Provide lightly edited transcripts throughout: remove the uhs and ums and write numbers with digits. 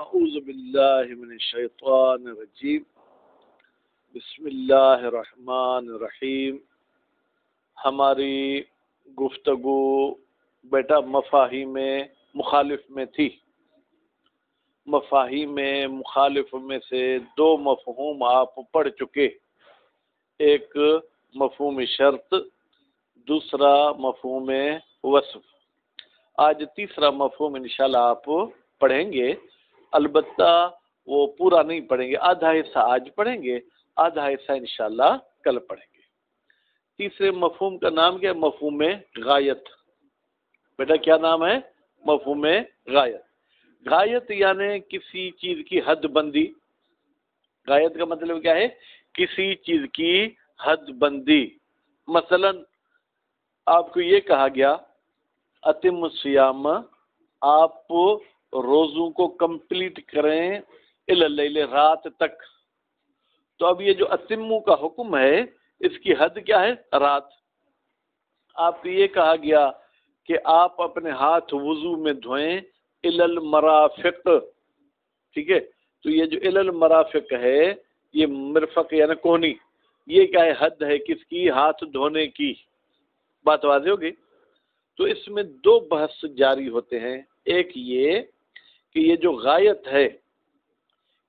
اعوذ باللہ من الشیطان الرجیم بسم اللہ الرحمن الرحیم۔ ہماری گفتگو بیٹا مفاہیم مخالف میں تھی۔ مفاہیم مخالف میں سے دو مفہوم آپ پڑھ چکے، ایک مفہوم شرط، دوسرا مفہوم وصف۔ آج تیسرا مفہوم انشاءاللہ آپ پڑھیں گے، البتہ وہ پورا نہیں پڑھیں گے، آدھا حصہ آج پڑھیں گے، آدھا حصہ انشاءاللہ کل پڑھیں گے۔ تیسرے مفہوم کا نام کیا ہے؟ مفہوم غایت۔ بیٹا کیا نام ہے؟ مفہوم غایت۔ غایت یعنی کسی چیز کی حد بندی۔ غایت کا مطلب کیا ہے؟ کسی چیز کی حد بندی۔ مثلا آپ کو یہ کہا گیا اتم الصیام، آپ روزوں کو کمپلیٹ کریں الی اللیل، رات تک۔ تو اب یہ جو اتمو کا حکم ہے اس کی حد کیا ہے؟ رات۔ آپ کو یہ کہا گیا کہ آپ اپنے ہاتھ وضو میں دھوئیں الی المرافق، ٹھیک ہے؟ تو یہ جو الی المرافق ہے یہ مرفق یعنی کونی، یہ کیا ہے؟ حد ہے کس کی؟ ہاتھ دھونے کی۔ بات واضح ہوگی؟ تو اس میں دو بحث جاری ہوتے ہیں۔ ایک یہ کہ یہ جو غایت ہے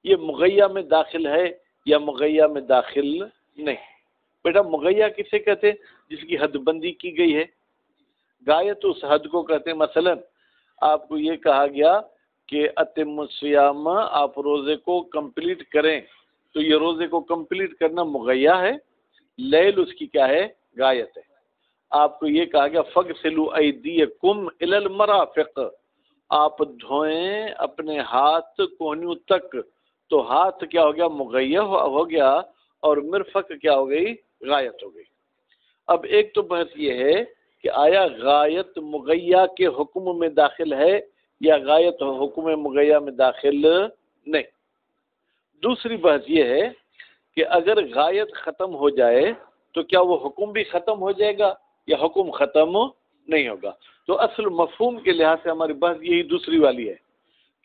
یہ مغیّہ میں داخل ہے یا مغیّہ میں داخل نہیں۔ بیٹا مغیّہ کسے کہتے ہیں؟ جس کی حد بندی کی گئی ہے۔ غایت اس حد کو کہتے ہیں۔ مثلا آپ کو یہ کہا گیا کہ اتم الصیام، آپ روزے کو کمپلیٹ کریں، تو یہ روزے کو کمپلیٹ کرنا مغیّہ ہے، لیل اس کی کیا ہے؟ غایت ہے۔ آپ کو یہ کہا گیا فَاغْسِلُوا أَيْدِيَكُمْ إِلَى الْمَرَافِقِ، آپ دھوئیں اپنے ہاتھ کونیوں تک، تو ہاتھ کیا ہو گیا؟ مغیّہ ہو گیا، اور مرفق کیا ہو گئی؟ غایت ہو گئی۔ اب ایک تو بحث یہ ہے کہ آیا غایت مغیّہ کے حکم میں داخل ہے یا غایت حکم مغیّہ میں داخل نہیں۔ دوسری بحث یہ ہے کہ اگر غایت ختم ہو جائے تو کیا وہ حکم بھی ختم ہو جائے گا یا حکم ختم نہیں ہوگا؟ تو اصل مفہوم کے لحاظ سے ہماری بحث یہی دوسری والی ہے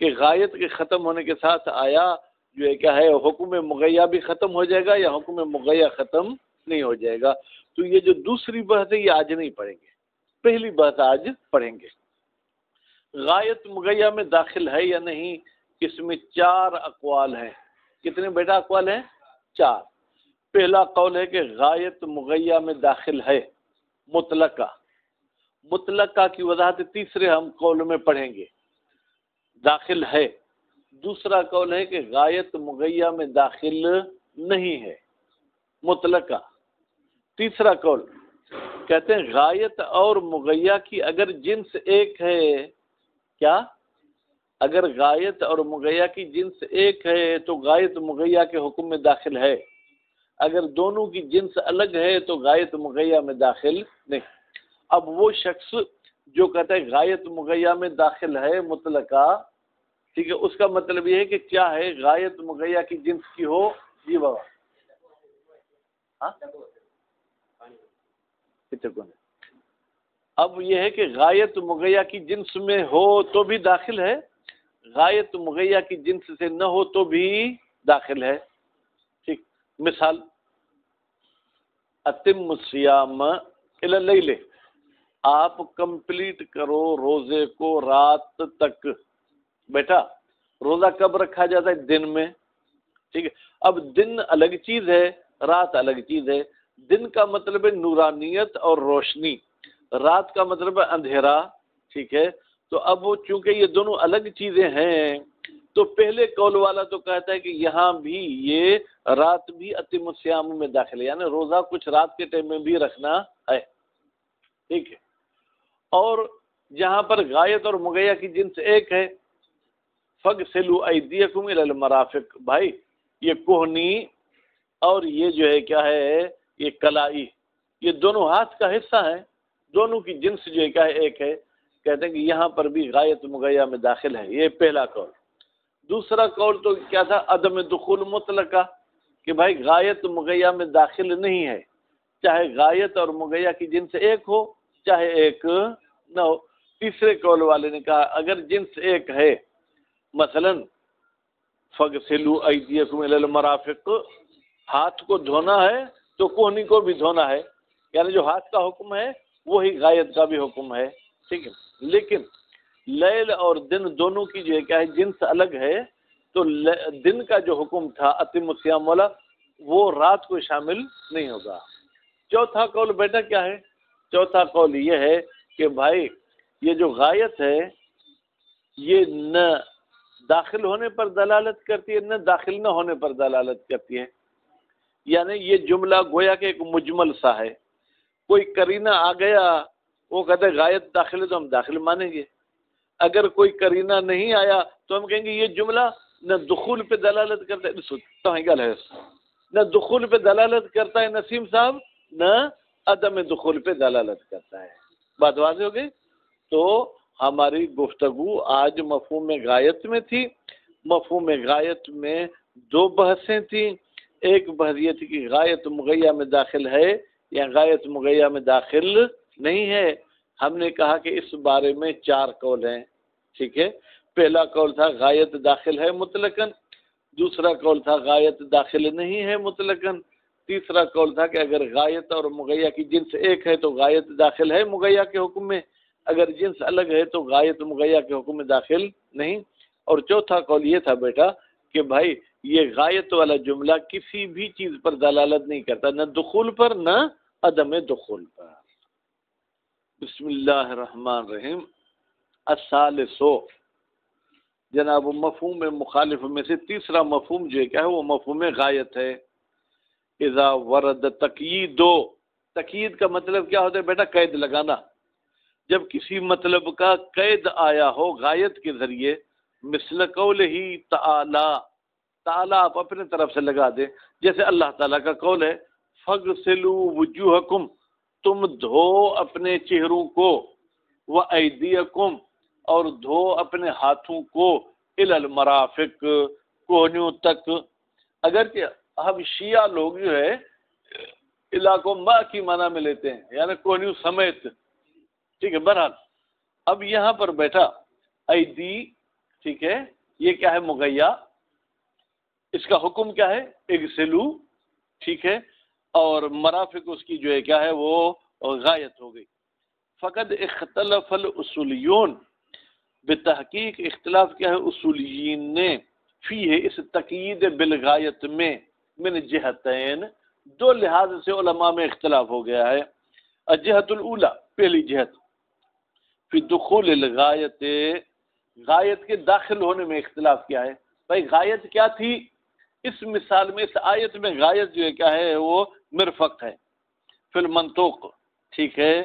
کہ غایت کے ختم ہونے کے ساتھ آیا جو ہے کیا ہے؟ حکم مغیّہ بھی ختم ہو جائے گا یا حکم مغیّہ ختم نہیں ہو جائے گا؟ تو یہ جو دوسری بحث ہے یہ آج نہیں پڑھیں گے، پہلی بحث آج پڑھیں گے۔ غایت مغیّہ میں داخل ہے یا نہیں، اس میں چار اقوال ہیں۔ کتنے بیٹا اقوال ہیں؟ چار۔ پہلا قول ہے کہ غایت مغیّہ میں داخل ہے، مطلقہ۔ مطلقہ کی وضاحت تیسرے ہم قول میں پڑھیں گے، داخل ہے۔ دوسرا قول ہے کہ غایت مغیّہ میں داخل نہیں ہے، مطلقہ۔ تیسرا قول کہتے ہیں غایت اور مغیّہ کی اگر جنس ایک ہے، کیا؟ اگر غایت اور مغیّہ کی جنس ایک ہے تو غایت مغیّہ کے حکم میں داخل ہے، اگر دونوں کی جنس الگ ہے تو غایت مغیّہ میں داخل نہیں۔ اب وہ شخص جو کہتا ہے غایت مغیّہ میں داخل ہے مطلقہ، ٹھیک ہے، اس کا مطلب یہ ہے کہ کیا ہے؟ غایت مغیّہ کی جنس کی ہو۔ جی بابا، ہاں اب یہ ہے کہ غایت مغیّہ کی جنس میں ہو تو بھی داخل ہے، غایت مغیّہ کی جنس سے نہ ہو تو بھی داخل ہے۔ ٹھیک، مثال اتم الصیام الی اللیل، آپ کمپلیٹ کرو روزے کو رات تک۔ بیٹا روزہ کب رکھا جاتا ہے؟ دن میں، ٹھیک ہے۔ اب دن الگ چیز ہے، رات الگ چیز ہے۔ دن کا مطلب ہے نورانیت اور روشنی، رات کا مطلب ہے اندھیرا، ٹھیک ہے۔ تو اب وہ چونکہ یہ دونوں الگ چیزیں ہیں تو پہلے قول والا تو کہتا ہے کہ یہاں بھی یہ رات بھی اتم الصیام میں داخل ہے، یعنی روزہ کچھ رات کے ٹائم میں بھی رکھنا ہے، ٹھیک ہے۔ اور جہاں پر غایت اور مغیّہ کی جنس ایک ہے، فَاغْسِلُوا أَيْدِيَكُمْ إِلَى الْمَرَافِقِ، بھائی یہ کوہنی اور یہ جو ہے کیا ہے؟ یہ کلائی، یہ دونوں ہاتھ کا حصہ ہیں، دونوں کی جنس جو ہے کیا ہے؟ ایک ہے۔ کہتے ہیں کہ یہاں پر بھی غایت مغیّہ میں داخل ہے، یہ پہلا قول۔ دوسرا قول تو کیا تھا؟ عدم دخول مطلقہ، کہ بھائی غایت مغیّہ میں داخل نہیں ہے، چاہے غایت اور مغیّہ کی جنس ایک ہو چاہے ایک نہ ہو۔ تیسرے قول والے نے کہا اگر جنس ایک ہے، مثلا فَاغْسِلُوا أَيْدِيَكُمْ إِلَى الْمَرَافِقِ، ہاتھ کو دھونا ہے تو کوہنی کو بھی دھونا ہے، یعنی جو ہاتھ کا حکم ہے وہی غائط کا بھی حکم ہے، ٹھیک ہے۔ لیکن لیل اور دن دونوں کی جو ہے کیا ہے جنس الگ ہے، تو دن کا جو حکم تھا اتم الصیام والا وہ رات کو شامل نہیں ہوگا۔ چوتھا قول بیٹا کیا ہے؟ چوتھا قول یہ ہے کہ بھائی یہ جو غائط ہے یہ نہ داخل ہونے پر دلالت کرتی ہے نہ داخل نہ ہونے پر دلالت کرتی ہے، یعنی یہ جملہ گویا کہ ایک مجمل سا ہے، کوئی قرینہ آ گیا وہ کہتے ہیں غائط داخل ہے تو ہم داخل مانیں گے، اگر کوئی قرینہ نہیں آیا تو ہم کہیں گے یہ جملہ نہ دخول پہ دلالت کرتا ہے، نہ دخول پہ دلالت کرتا ہے نسیم صاحب، نہ عدم دخول پہ دلالت کرتا ہے۔ بات واضح ہو گئی؟ تو ہماری گفتگو آج مفہوم غائط میں تھی۔ مفہوم غائط میں دو بحثیں تھیں، ایک بحث یہ تھی کہ غائط مغیّہ میں داخل ہے یا غائط مغیّہ میں داخل نہیں ہے۔ ہم نے کہا کہ اس بارے میں چار قول ہیں، ٹھیک ہے۔ پہلا قول تھا غائط داخل ہے مطلقاً، دوسرا قول تھا غائط داخل نہیں ہے مطلقاً، تیسرا قول تھا کہ اگر غائط اور مغیّہ کی جنس ایک ہے تو غائط داخل ہے مغیّہ کے حکم میں، اگر جنس الگ ہے تو غائط مغیّہ کے حکم میں داخل نہیں۔ اور چوتھا قول یہ تھا بیٹا کہ بھائی یہ غائط والا جملہ کسی بھی چیز پر دلالت نہیں کرتا، نہ دخول پر نہ عدم دخول پر۔ بسم اللہ الرحمن الرحیم۔ الثالث، جناب مفہوم مخالف میں سے تیسرا مفہوم جو ہے کیا ہے وہ مفہوم غائط ہے۔ اذا ورد تقیید، تقیید کا مطلب کیا ہوتا ہے بیٹا؟ قید لگانا۔ جب کسی مطلب کا قید آیا ہو غائط کے ذریعے، مثل قولہ تعالی، تعالی آپ اپنے طرف سے لگا دیں، جیسے اللہ تعالیٰ کا قول ہے فَاغْسِلُوا وُجُوهَكُمْ، تم دھو اپنے چہروں کو، وَأَيْدِيَكُمْ، اور دھو اپنے ہاتھوں کو، إِلَى الْمَرَافِقِ، کوہنیوں تک۔ اگرچہ ہم شیعہ لوگ جو ہے علاقوں ما کی معنی میں لیتے ہیں، یعنی کوہنیوں سمیت، ٹھیک ہے۔ بہرحال اب یہاں پر بیٹھا ایدی، ٹھیک ہے، یہ کیا ہے؟ مغیّہ، اس کا حکم کیا ہے؟ اغسلو، ٹھیک ہے، اور مرافق اس کی جو ہے کیا ہے وہ غائط ہو گئی۔ فقد اختلف الاصولیون، بتحقیق اختلاف کیا ہے اصولیین نے، فی ہے اس تقیید بالغائط میں، من جہتین، دو لحاظ سے علماء میں اختلاف ہو گیا ہے۔ الجہت الاولی، پہلی جہت، فی دخول الغائط، غائط کے داخل ہونے میں اختلاف کیا ہے۔ بھائی غائط کیا تھی؟ اس مثال میں، اس آیت میں غائط جو ہے کیا ہے وہ مرفق ہے، فی المنطوق، ٹھیک ہے۔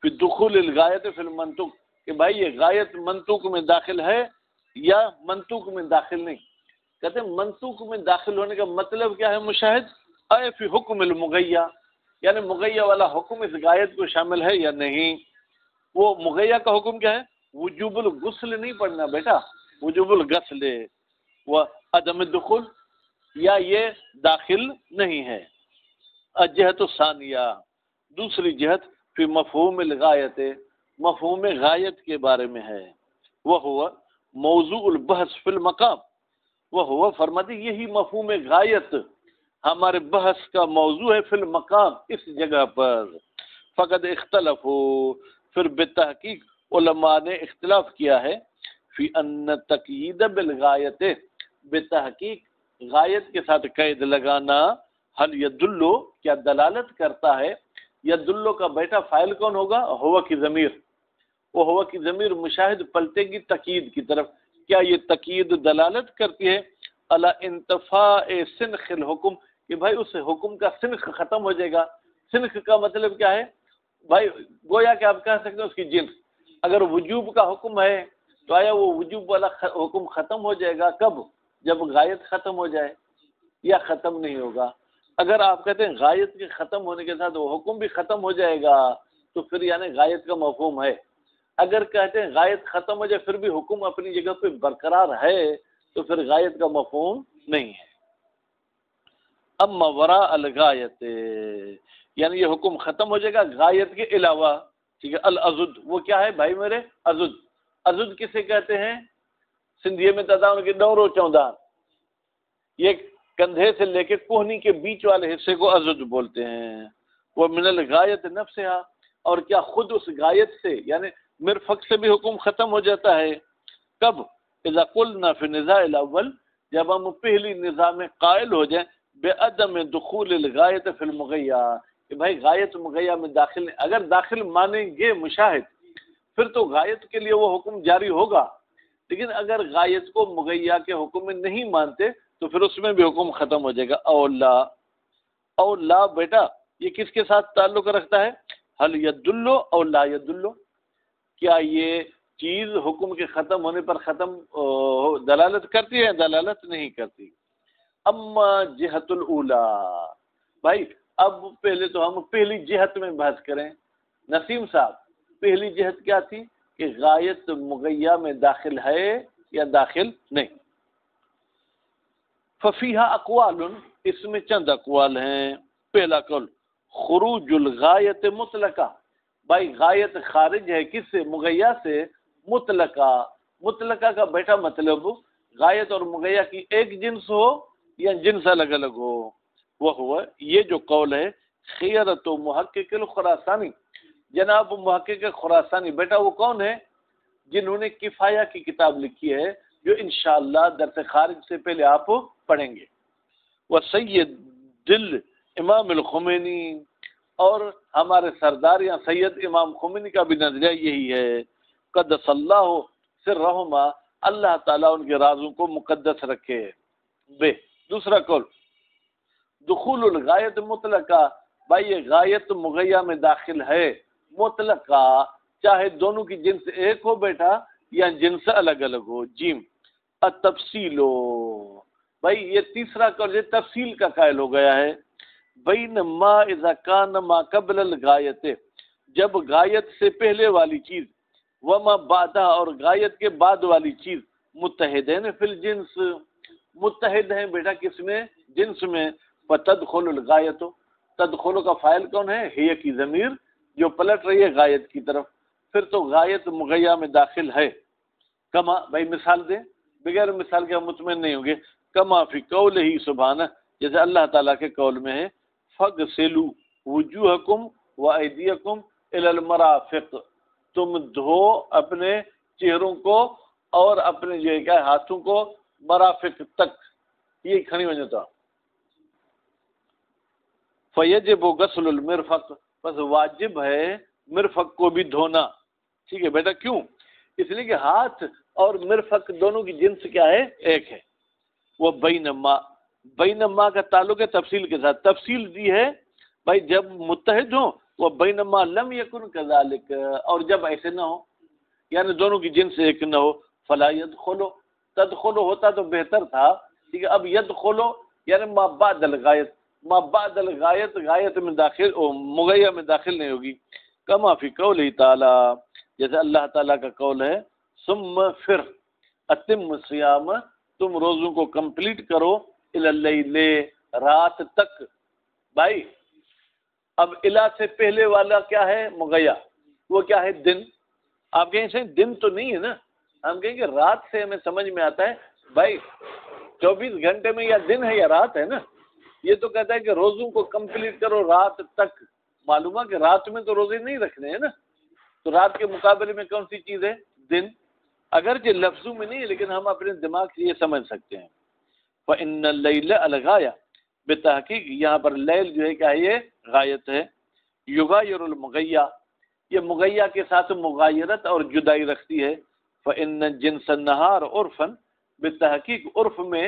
فی دخول الغائط فی المنطوق، کہ بھائی یہ غائط منطوق میں داخل ہے یا منطوق میں داخل نہیں۔ کہتے ہیں منطوق میں داخل ہونے کا مطلب کیا ہے مشاہد؟ اے فی حکم المغیّہ، یعنی مغیّہ والا حکم اس غائط کو شامل ہے یا نہیں۔ وہ مغیّہ کا حکم کیا ہے؟ وجوب الغسل نہیں پڑھنا بیٹا، وجوب الغسل، و عدم الدخول، یا یہ داخل نہیں ہے۔ الجہت الثانیہ، دوسری جہت، فی مفہوم الغائط، مفہوم غائط کے بارے میں ہے۔ وہ موضوع البحث فی المقام، وہ فرماتے یہی مفہوم غائط ہمارے بحث کا موضوع ہے، فی المقام، اس جگہ پر۔ فقد اختلفوا، پھر بتحقیق علماء نے اختلاف کیا ہے، فی ان تقیید بالغائط، بتحقیق غائط کے ساتھ قید لگانا، حل یدلو، کیا دلالت کرتا ہے؟ یدلو کا بیٹا فاعل کون ہوگا؟ ہوا کی ضمیر، وہ ہوا کی ضمیر مشاہد پلٹے گی تقیید کی طرف۔ کیا یہ تقیید دلالت کرتی ہے علی انتفاء سنخ الحکم، کہ بھائی اس حکم کا سنخ ختم ہو جائے گا۔ سنخ کا مطلب کیا ہے بھائی؟ گویا کہ آپ کہہ سکتے ہیں اس کی جنس۔ اگر وجوب کا حکم ہے تو آیا وہ وجوب والا حکم ختم ہو جائے گا کب؟ جب غائط ختم ہو جائے، یا ختم نہیں ہوگا؟ اگر آپ کہتے ہیں غائط کے ختم ہونے کے ساتھ وہ حکم بھی ختم ہو جائے گا تو پھر یعنی غائط کا مفہوم ہے۔ اگر کہتے ہیں غائط ختم ہو جائے پھر بھی حکم اپنی جگہ پہ برقرار ہے تو پھر غائط کا مفہوم نہیں ہے۔ اما وراء الغائط، یعنی یہ حکم ختم ہو جائے گا غائط کے علاوہ، ٹھیک ہے۔ الازد، وہ کیا ہے بھائی میرے؟ ازد، ازد کسے کہتے ہیں؟ سندھی میں تدا ان کے ڈورو چوندان، یہ کندھے سے لے کے کوہنی کے بیچ والے حصے کو عضد بولتے ہیں. وہ من الغایت نفسها، اور کیا خود اس غایت سے یعنی مرفق سے بھی حکم ختم ہو جاتا ہے. کب؟ اذا قلنا فی النزاع الاول، جب ہم پہلی نزاع میں قائل ہو جائیں بے عدم دخول الغایت فی المغیا، کہ بھائی غایت مغیا میں داخل نہیں. اگر داخل مانیں گے مشاہد پھر تو غایت کے لیے وہ حکم جاری ہوگا، لیکن اگر غایت کو مغیا کے حکم میں نہیں مانتے تو پھر اس میں بھی حکم ختم ہو جائے گا. او لا بیٹا یہ کس کے ساتھ تعلق رکھتا ہے؟ حل یدلو او لا یدلو، کیا یہ چیز حکم کے ختم ہونے پر دلالت کرتی ہے؟ دلالت نہیں کرتی. اما جہت الاولا، بھائی اب پہلے تو ہم پہلی جہت میں بحث کریں. نسیم صاحب پہلی جہت کیا تھی کہ غایت مغیا میں داخل ہے یا داخل نہیں. ففیہا اقوال، اس میں چند اقوال ہیں. پہلا قول خروج الغایت مطلقہ، بھائی غایت خارج ہے کس سے؟ مغیا سے. مطلقہ کا بیٹا مطلب غایت اور مغیا کی ایک جنس ہو یا جنس الگ الگ ہو. وہ ہوا یہ جو قول ہے خیرت و محقق الخراسانی، جناب محقق خراسانی بیٹا وہ کون ہے؟ جنہوں نے کفایہ کی کتاب لکھی ہے جو انشاءاللہ درس خارج سے پہلے آپ پڑھیں گے. وہ سید دل امام الخمینی، اور ہمارے سردار یا سید امام خمینی کا بھی نظریہ یہی ہے. قدس اللہ سرہما، اللہ تعالیٰ ان کے رازوں کو مقدس رکھے. بے دوسرا قول دخول الغایت مطلقہ، بھائی یہ غایت مغیا میں داخل ہے مطلقہ، چاہے دونوں کی جنس ایک ہو بیٹا یا جنس الگ الگ ہو. جیم التفصیل، بھائی یہ تیسرا قول یہ تفصیل کا قائل ہو گیا ہے. بین ما اذا کان ما قبل الغایت، جب غایت سے پہلے والی چیز وما بعدہ، اور غایت کے بعد والی چیز متحدین فی الجنس، متحد ہیں بیٹا کس میں؟ جنس میں. فتدخل الغایت، تدخل کا فاعل کون ہے؟ ہی کی ضمیر جو پلٹ رہی ہے غایت کی طرف، پھر تو غایت مغیا میں داخل ہے. کما، بھائی مثال دیں، بغیر مثال کے ہم مطمئن نہیں ہوں گے. کما فی قول ہی سبحانہ، جیسے اللہ تعالیٰ کے قول میں ہے فغسلوا وجوہکم وایدیکم الی المرافق، تم دھو اپنے چہروں کو اور اپنے جو ہے ہاتھوں کو مرافق تک، یہ کھڑی وجہ تھا. فیجب غسل المرفق، بس واجب ہے مرفق کو بھی دھونا. ٹھیک ہے بیٹا، کیوں؟ اس لیے کہ ہاتھ اور مرفق دونوں کی جنس کیا ہے؟ ایک ہے. وہ بینما کا تعلق ہے تفصیل کے ساتھ. تفصیل دی ہے بھائی جب متحد ہوں. وہ بینما لم یکن کذالک، اور جب ایسے نہ ہو یعنی دونوں کی جنس ایک نہ ہو. فلا یدخلو، تدخلو ہوتا تو بہتر تھا. ٹھیک ہے، اب یدخلو یعنی ما بعد الغایت، ما بعد الغایت غایت میں داخل مغیا میں داخل نہیں ہوگی. کما فی قولہ تعالی، جیسے اللہ تعالیٰ کا قول ہے ثم پھر اتم الصیام، تم روزوں کو کمپلیٹ کرو الی اللیل، رات تک. بھائی اب الا سے پہلے والا کیا ہے؟ مغیا. وہ کیا ہے؟ دن. آپ کہیں سے دن تو نہیں ہے نا، ہم کہیں کہ رات سے ہمیں سمجھ میں آتا ہے بھائی 24 گھنٹے میں یا دن ہے یا رات ہے نا. یہ تو کہتا ہے کہ روزوں کو کمپلیٹ کرو رات تک. معلوم ہے کہ رات میں تو روزے نہیں رکھنے ہیں نا، تو رات کے مقابلے میں کون سی چیز ہے؟ دن. اگرچہ لفظوں میں نہیں لیکن ہم اپنے دماغ سے یہ سمجھ سکتے ہیں. فَإِنَّ اللَّيْلَ الْغَایَةُ، بتحقیق یہاں پر لیل جو ہے کیا ہے؟ یہ غایت ہے. یغایر المغیا، یہ مغیا کے ساتھ مغایرت اور جدائی رکھتی ہے. فَإِنَّ جِنْسَ النَّهَارِ عُرْفًا، بتحقیق عرف میں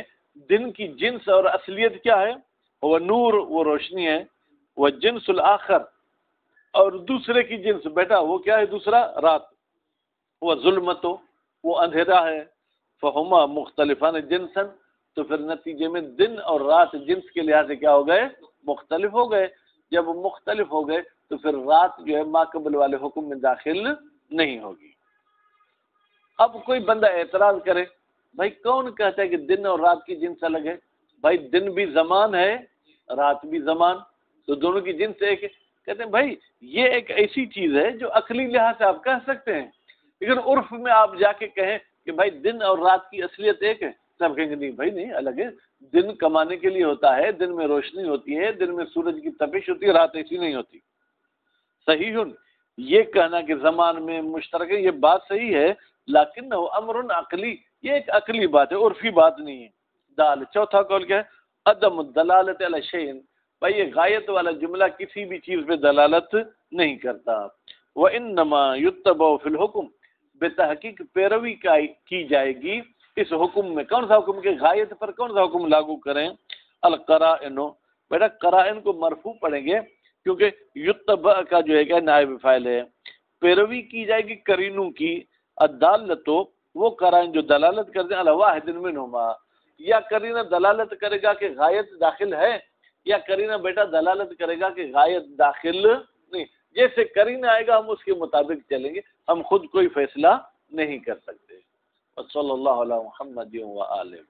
دن کی جنس اور اصلیت کیا ہے؟ وہ نور، وہ روشنی ہے. وہ جنس الآخر، اور دوسرے کی جنس بیٹا وہ کیا ہے؟ دوسرا رات. وہ ظلمت، وہ اندھیرا ہے. فہما مختلفان جنسن، تو پھر نتیجے میں دن اور رات جنس کے لحاظ سے کیا ہو گئے؟ مختلف ہو گئے. جب مختلف ہو گئے تو پھر رات جو ہے ما قبل والے حکم میں داخل نہیں ہوگی. اب کوئی بندہ اعتراض کرے بھائی کون کہتا ہے کہ دن اور رات کی جنس الگ ہے؟ بھائی دن بھی زمان ہے، رات بھی زمان، تو دونوں کی جنس ایک ہے. کہتے ہیں بھائی یہ ایک ایسی چیز ہے جو عقلی لحاظ سے آپ کہہ سکتے ہیں، لیکن عرف میں آپ جا کے کہیں کہ بھائی دن اور رات کی اصلیت ایک ہے، سب کہیں گے نہیں بھائی نہیں الگ ہے، دن کمانے کے لیے ہوتا ہے، دن میں روشنی ہوتی ہے، دن میں سورج کی تپش ہوتی ہے، رات ایسی نہیں ہوتی. صحیح یہ کہنا کہ زمان میں مشترک ہے یہ بات صحیح ہے، لیکن امر عقلی، یہ ایک عقلی بات ہے، عرفی بات نہیں ہے. دال چوتھا قول کیا ہے؟ عدم الدلالت علی شیء، بھائی یہ غایت والا جملہ کسی بھی چیز پہ دلالت نہیں کرتا. وَإِنَّمَا يُتَّبَعُ فِي الْحُكْمِ، بے تحقیق پیروی کی جائے گی اس حکم میں. کون سا حکم؟ کے غایت پر کون سا حکم لاگو کریں؟ القرائن، بیٹا قرائن کو مرفوع پڑھیں گے کیونکہ یتبع کا جو ہے کہ نائب فاعل ہے. پیروی کی جائے گی قرینوں کی. الدالۃ، وہ قرائن جو دلالت کرتے ہیں، علی واحد منہما، یا قرینہ دلالت کرے گا کہ غایت داخل ہے، یا قرینہ بیٹا دلالت کرے گا کہ غایت داخل نہیں. جیسے قرینہ آئے گا ہم اس کے مطابق چلیں گے، ہم خود کوئی فیصلہ نہیں کر سکتے. صلی اللہ علیہ محمد و آلہ.